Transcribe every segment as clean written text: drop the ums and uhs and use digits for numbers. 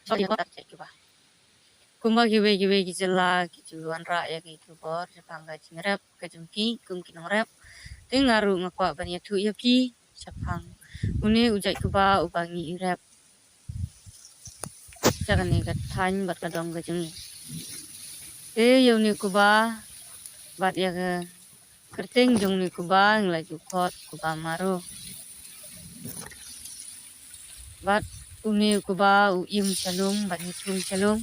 sorry ko tak coba kumba giwe gijela gijuan ra ya gitu bor Jepang ga jingrep ke jungki kum kinong rep ngaru ngakwa banya tu ya pi Jepang uni ujai kuba ubangi rep jangan ni gathan bat kadong ga jung yauni kuba bat ya ga kerting jung ni kuba nglai jukot kuba maru bat uni kuba im shalom bat hitung shalom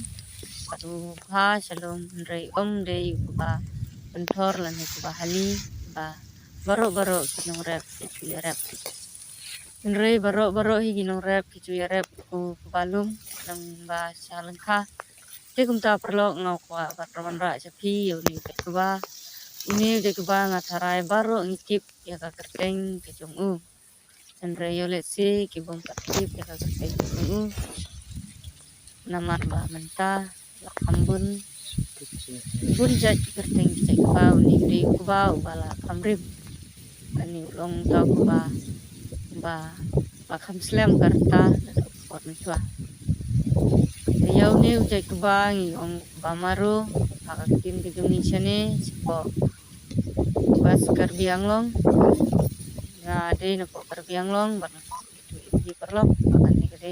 padu ha shalom rei dei kuba bentor lan kuba hali ba baro kinong rep kicu rep rei baro hi kinong rep kicu rep ku balum nang ba salengka te kumta perlo ngau kwa bat rawan ra japi uni kuba ini de kuba ngatarai baro ngitip ya ka kerteng kejong rei yo let's see kibong patip ya ka kerteng kejong namar ba menta lakambun bun jat kerteng cek bau ni di kuba ubala kamrib ani long tau kuba ba kam slam karta pot mentua yau ni ujai kuba ngi ong ba maru pakakin kejung ni chane sipo bas karbiang long na de na po karbiang long ba itu di perlok akan ni kede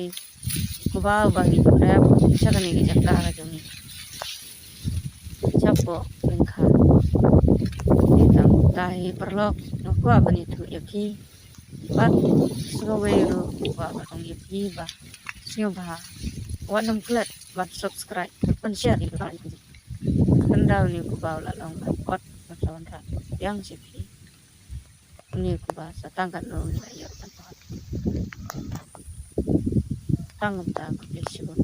kuba bangi rep bisa kan ni jakta ka jung ni capo lengka ditang tahi perlok aku apa nih tuh yaki bat singawero ba batong yaki ba singabaha wanam klat bat subscribe ban share itu kan kendal nih ku ba lalong bat masawan ra yang sipi ini ku ba satangkat no ya tempat tangam ta ku besibon